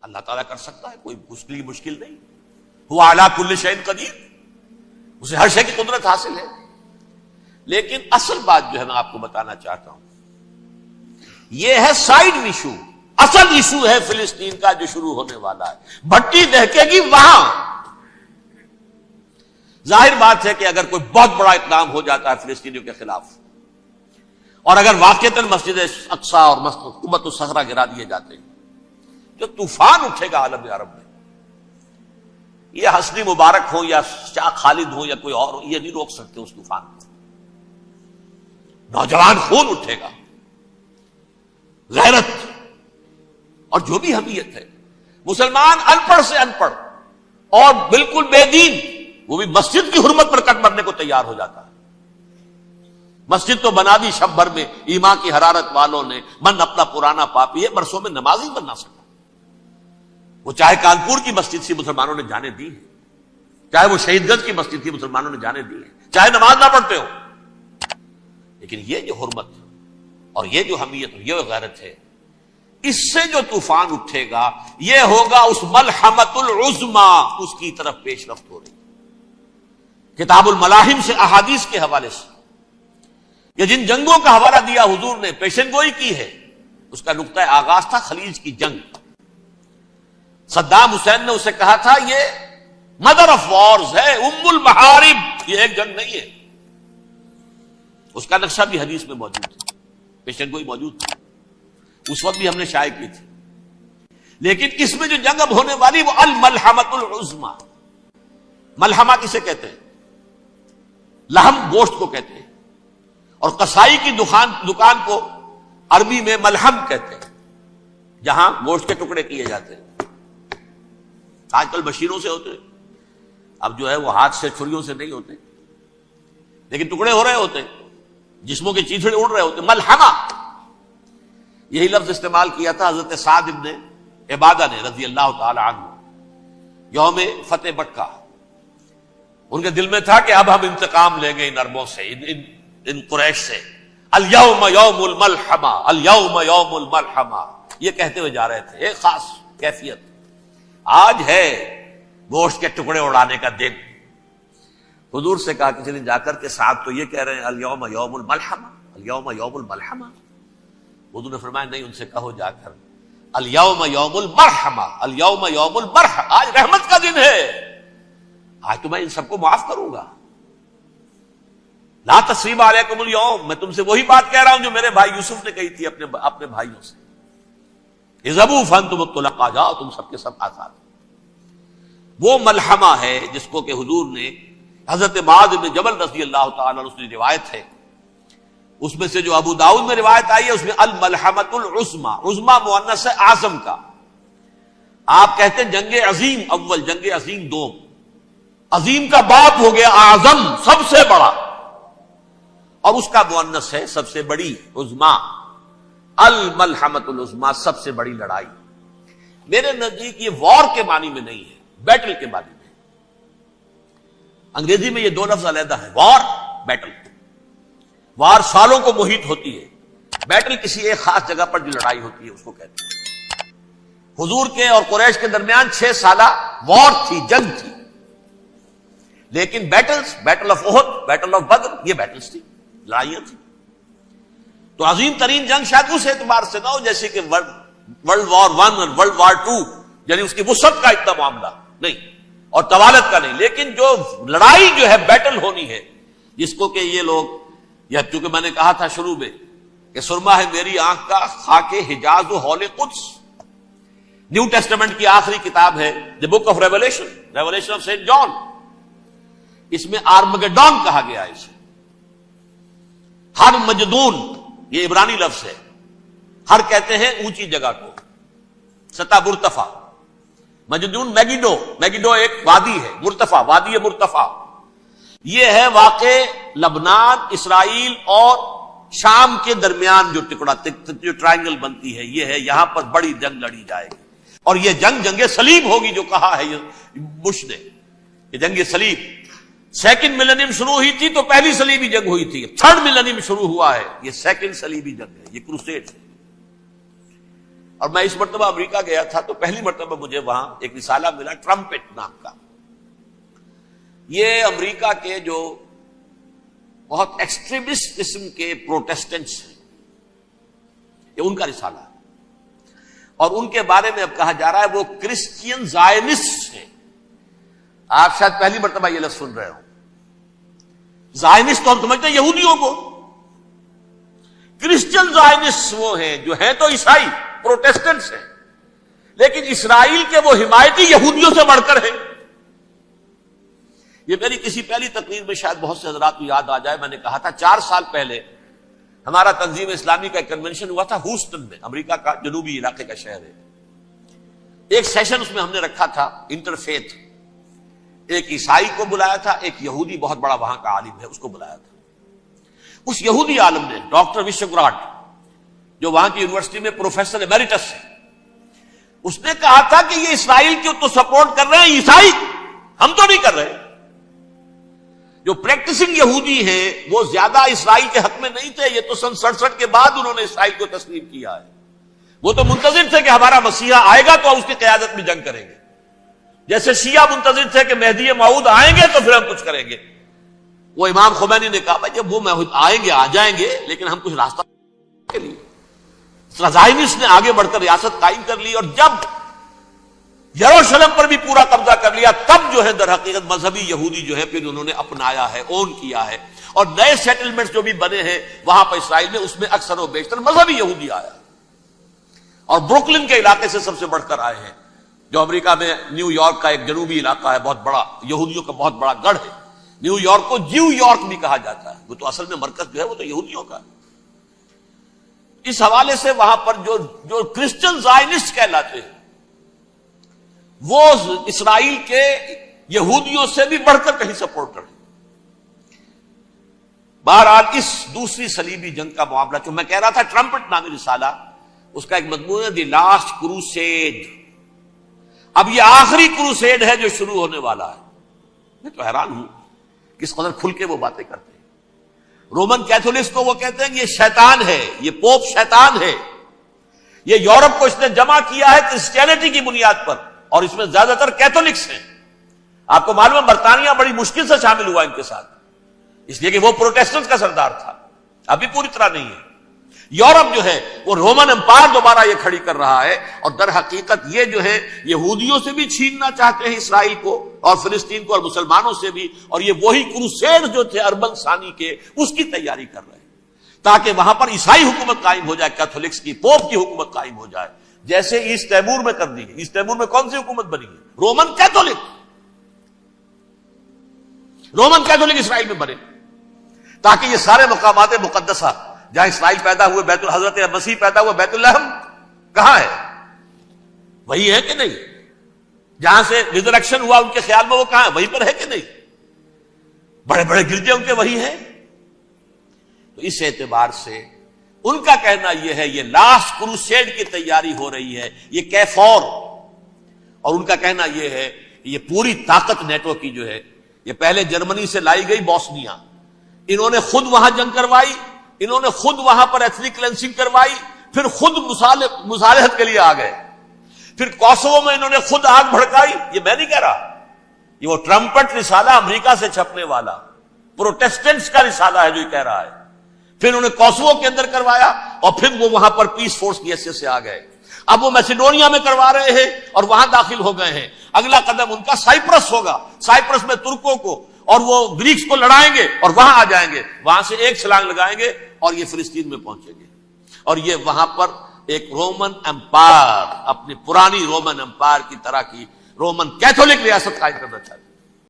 اللہ تعالیٰ کر سکتا ہے، کوئی اس کے لیے مشکل نہیں. هو علی کل شیء قدیر، اسے ہر شے کی قدرت حاصل ہے. لیکن اصل بات جو ہے میں آپ کو بتانا چاہتا ہوں، یہ ہے سائیڈ ایشو. اصل ایشو ہے فلسطین کا جو شروع ہونے والا ہے. بھٹی دہکے گی وہاں. ظاہر بات ہے کہ اگر کوئی بہت بڑا اقدام ہو جاتا ہے فلسطینیوں کے خلاف، اور اگر واقعتاً مسجد اقصیٰ اور قبۃ الصخرہ گرا دیے جاتے ہیں، جو طوفان اٹھے گا عالم عرب میں، یہ حسنی مبارک ہو یا شاہ خالد ہو یا کوئی اور ہو، یہ نہیں روک سکتے اس طوفان کو. نوجوان خون اٹھے گا، غیرت اور جو بھی حمیت ہے. مسلمان ان پڑھ سے ان پڑھ اور بالکل بے دین، وہ بھی مسجد کی حرمت پر کٹ مرنے کو تیار ہو جاتا ہے. مسجد تو بنا دی شب بھر میں ایمان کی حرارت والوں نے، من اپنا پرانا پاپی ہے، برسوں میں نماز ہی بننا سکتا. وہ چاہے کانپور کی مسجد سے مسلمانوں نے جانے دی ہے، چاہے وہ شہید گنج کی مسجد کی مسلمانوں نے جانے دی ہے، چاہے نماز نہ پڑھتے ہو. لیکن یہ جو حرمت اور یہ جو حمیت اور یہ غیرت ہے، اس سے جو طوفان اٹھے گا یہ ہوگا اس ملحمۃ العظمی، اس کی طرف پیش رفت ہو رہی. کتاب الملاحم سے احادیث کے حوالے سے یہ جن جنگوں کا حوالہ دیا حضور نے، پیشن گوئی کی ہے، اس کا نقطہ آغاز تھا خلیج کی جنگ. صدام حسین نے اسے کہا تھا یہ مدر آف وارز ہے، ام المحارب، یہ ایک جنگ نہیں ہے. اس کا نقشہ بھی حدیث میں موجود ہے، پیشن گوئی موجود تھی، اس وقت بھی ہم نے شائع کی تھی. لیکن اس میں جو جنگ اب ہونے والی وہ الملحمۃ العظمی. ملحمہ کسے کہتے ہیں؟ لحم گوشت کو کہتے ہیں، اور قصائی کی دکان کو عربی میں ملحم کہتے ہیں، جہاں گوشت کے ٹکڑے کیے جاتے ہیں. آج کل مشینوں سے ہوتے ہیں، اب جو ہے وہ ہاتھ سے چھریوں سے نہیں ہوتے، لیکن ٹکڑے ہو رہے ہوتے ہیں، جسموں کے چیتھڑے اڑ رہے ہوتے. ملحمہ یہی لفظ استعمال کیا تھا حضرت سعد ابن عبادہ نے رضی اللہ تعالی عنہ یوم فتح مکہ. ان کے دل میں تھا کہ اب ہم انتقام لیں گے ان عربوں سے، ان قریش سے. الیوم یوم الملحمہ، الیوم یوم الملحمہ، یہ کہتے ہوئے جا رہے تھے. ایک خاص کیفیت، آج ہے گوشت کے ٹکڑے اڑانے کا دن. حضور سے کہا کسی نے جا کر کے ساتھ تو یہ کہہ رہے ہیں الیوم یوم الملحمہ، الیوم یوم الملحمہ. حضور نے فرمایا نہیں، ان سے کہو جا کر الیوم یوم المرحمہ، الیوم یوم المرحمہ، آج رحمت کا دن ہے، آج تو میں ان سب کو معاف کروں گا. لا تثریب علیکم اليوم، میں تم سے وہی بات کہہ رہا ہوں جو میرے بھائی یوسف نے کہی تھی اپنے بھائیوں سے. اذهبوا فانتم الطلقاء، جاؤ تم سب کے سب آزاد. وہ ملحمہ ہے جس کو کہ حضور نے حضرت معاذ بن جبل رضی اللہ تعالی عنہ کی روایت ہے، اس میں سے جو ابو داؤد میں روایت آئی ہے اس میں الملحمۃ العظمی، عظمی مؤنث ہے اعظم کا. آپ کہتے ہیں جنگ عظیم اول، جنگ عظیم دوم. عظیم کا باپ ہو گیا اعظم، سب سے بڑا، اور اس کا مؤنث ہے سب سے بڑی، عظمی. الملحمۃ العظمی، سب سے بڑی لڑائی. میرے نزدیک یہ وار کے معنی میں نہیں ہے، بیٹل کے معنی میں. انگریزی میں یہ دو لفظ علیحدہ ہیں، وار، بیٹل. وار سالوں کو محیط ہوتی ہے، بیٹل کسی ایک خاص جگہ پر جو لڑائی ہوتی ہے اس کو کہتے ہیں. حضور کے اور قریش کے درمیان 6 سالہ وار تھی، جنگ تھی. لیکن battles, battle of Uhud, battle of Badr, یہ بیٹلز تھی، لڑائیاں تھی. تو عظیم ترین جنگ شاید اس اعتبار سے نہ ہو جیسے کہ ورلڈ وار 1 اور ورلڈ وار 2، یعنی اس کی وسعت کا اتنا معاملہ نہیں اور طوالت کا نہیں. لیکن جو لڑائی جو ہے بیٹل ہونی ہے، جس کو کہ یہ لوگ، یا چونکہ میں نے کہا تھا شروع میں کہ سرما ہے میری آنکھ کا خاک حجاز و ہول قدس. نیو ٹیسٹمنٹ کی آخری کتاب ہے the book of revelation, revelation of saint John. اس میں آرمگڈون کہا گیا ہے اسے. ہر مجدون، یہ عبرانی لفظ ہے. ہر کہتے ہیں اونچی جگہ کو، سطح مرتفع. مجدون میگیڈو، میگیڈو ایک وادی ہے، مرتفع، وادی مرتفع. یہ ہے واقع لبنان، اسرائیل اور شام کے درمیان جو ٹکڑا، جو ٹرائنگل بنتی ہے، یہ ہے. یہاں پر بڑی جنگ لڑی جائے گی، اور یہ جنگ صلیب ہوگی جو کہا ہے بش نے. یہ جنگ صلیب 2nd ملینیم شروع ہوئی تھی تو پہلی صلیبی جنگ ہوئی تھی. 3rd ملینیم شروع ہوا ہے، یہ 2nd صلیبی جنگ ہے، یہ کروسیڈ ہے. اور میں اس مرتبہ امریکہ گیا تھا تو پہلی مرتبہ مجھے وہاں ایک رسالہ ملا ٹرمپٹ نام کا. یہ امریکہ کے جو بہت ایکسٹریمسٹ قسم کے پروٹیسٹنٹس ہیں، یہ ان کا رسالہ ہے، اور ان کے بارے میں اب کہا جا رہا ہے وہ کرسچین زائنسٹ ہیں. آپ شاید پہلی مرتبہ یہ لفظ سن رہے ہو. زائنسٹ تو ہم سمجھتے ہیں یہودیوں کو، کرسچین زائنسٹ وہ ہیں جو ہیں تو عیسائی پروٹیسٹنٹس ہیں، لیکن اسرائیل کے وہ حمایتی یہودیوں سے بڑھ کر ہیں. یہ میری کسی پہلی تقریر میں شاید بہت سے حضرات کو یاد آ جائے، میں نے کہا تھا 4 سال پہلے ہمارا تنظیم اسلامی کا ایک کنونشن ہوا تھا ہوسٹن میں، امریکہ کا جنوبی علاقے کا شہر ہے. ایک سیشن اس میں ہم نے رکھا تھا انٹرفیتھ، ایک عیسائی کو بلایا تھا، ایک یہودی بہت بڑا وہاں کا عالم ہے اس کو بلایا تھا. اس یہودی عالم نے ڈاکٹر وشوگراٹ، جو وہاں کی یونیورسٹی میں پروفیسر ایمیریٹس ہے، اس نے کہا تھا کہ یہ اسرائیل کی تو سپورٹ کر رہے ہیں عیسائی، ہم تو نہیں کر رہے. جو پریکٹسنگ یہودی ہیں وہ زیادہ اسرائیل کے حق میں نہیں تھے، یہ تو سن 67 کے بعد انہوں نے اسرائیل کو تسلیم کیا ہے. وہ تو منتظر تھے کہ ہمارا مسیحا آئے گا تو اس کی قیادت میں جنگ کریں گے، جیسے شیعہ منتظر تھے کہ مہدی موعود آئیں گے تو پھر ہم کچھ کریں گے. وہ امام خمینی نے کہا جب وہ آئیں گے آ جائیں گے، لیکن ہم کچھ راستہ کے لیے. زائنسٹ نے آگے بڑھ کر ریاست قائم کر لی، اور جب یروشلم پر بھی پورا قبضہ کر لیا تب جو ہے در حقیقت مذہبی یہودی جو ہے پھر انہوں نے اپنایا ہے، اون کیا ہے، اور نئے سیٹلمنٹس جو بھی بنے ہیں وہاں پر اسرائیل میں، اس میں اکثر و بیشتر مذہبی یہودی آیا، اور بروکلن کے علاقے سے سب سے بڑھ کر آئے ہیں، جو امریکہ میں نیو یارک کا ایک جنوبی علاقہ ہے، بہت بڑا یہودیوں کا بہت بڑا گڑھ ہے. نیو یارک کو جیو یارک بھی کہا جاتا ہے، وہ تو اصل میں مرکز جو ہے وہ تو یہودیوں کا ہے. اس حوالے سے وہاں پر جو کرسچن زائنسٹ کہلاتے ہیں وہ اسرائیل کے یہودیوں سے بھی بڑھ کر کہیں سپورٹ کرتے. بہرحال اس دوسری صلیبی جنگ کا معاملہ جو میں کہہ رہا تھا، ٹرمپٹ نامی رسالہ، اس کا ایک مضمون ہے دی لاسٹ کروسیڈ. اب یہ آخری کروسیڈ ہے جو شروع ہونے والا ہے. میں تو حیران ہوں کس قدر کھل کے وہ باتیں کرتے ہیں. رومن کیتھولکس کو وہ کہتے ہیں کہ یہ شیطان ہے، یہ پوپ شیطان ہے، یہ یورپ کو اس نے جمع کیا ہے کرسچینٹی کی بنیاد پر، اور اس میں زیادہ تر کیتھولکس ہیں. آپ کو معلوم ہے برطانیہ بڑی مشکل سے شامل ہوا ان کے ساتھ، اس لیے کہ وہ پروٹیسٹنٹ کا سردار تھا، ابھی پوری طرح نہیں ہے. یورپ جو ہے وہ رومن امپائر دوبارہ یہ کھڑی کر رہا ہے، اور در حقیقت یہ جو ہے یہودیوں سے بھی چھیننا چاہتے ہیں اسرائیل کو اور فلسطین کو اور مسلمانوں سے بھی، اور یہ وہی کروسیڈ جو تھے اربن ثانی کے، اس کی تیاری کر رہے ہیں تاکہ وہاں پر عیسائی حکومت قائم ہو جائے، کیتھولکس کی، پوپ کی حکومت قائم ہو جائے، جیسے ایسٹ تیمور میں کر دی. ایسٹ تیمور میں کون سی حکومت بنی ہے؟ Roman Catholic. رومن کیتھولک اسرائیل میں بنے، تاکہ یہ سارے مقامات مقدسہ جہاں اسرائیل پیدا ہوئے، بیت حضرت مسیح پیدا ہوا، بیت الحم کہاں ہے؟ وہی ہے کہ نہیں؟ جہاں سے ریزریکشن ہوا ان کے خیال میں وہ کہاں ہے؟ وہیں پر ہے کہ نہیں؟ بڑے بڑے گرجے ان کے وہی ہیں. تو اس اعتبار سے ان کا کہنا یہ ہے یہ لاسٹ کروسیڈ کی تیاری ہو رہی ہے، یہ کیفور. اور ان کا کہنا یہ ہے یہ پوری طاقت نیٹو کی جو ہے، یہ پہلے جرمنی سے لائی گئی بوسنیا، انہوں نے خود وہاں جنگ کروائی، انہوں نے خود وہاں پر ایتھنک کلینسنگ کروائی، پھر خود مصالحت کے لیے آ گئے، پھر کوسوو میں انہوں نے خود آگ بھڑکائی. یہ میں نہیں کہہ رہا، یہ وہ ٹرمپٹ رسالہ امریکہ سے چھپنے والا پروٹیسٹنٹس کا رسالہ ہے جو یہ کہہ رہا ہے. پھر انہوں نے کوسوو کے اندر کروایا، اور پھر وہ وہاں پر پیس فورس کی حیثیت سے آ گئے. اب وہ میسیڈونیا میں کروا رہے ہیں اور وہاں داخل ہو گئے ہیں. اگلا قدم ان کا سائپرس ہوگا، سائپرس میں ترکوں کو اور وہ گریکس کو لڑائیں گے اور وہاں آ جائیں گے، وہاں سے ایک چھلانگ لگائیں گے اور یہ فلسطین میں پہنچیں گے، اور یہ وہاں پر ایک رومن امپائر، اپنی پرانی رومن امپائر کی طرح کی رومن کیتھولک ریاست قائم کرنا چاہتے ہیں.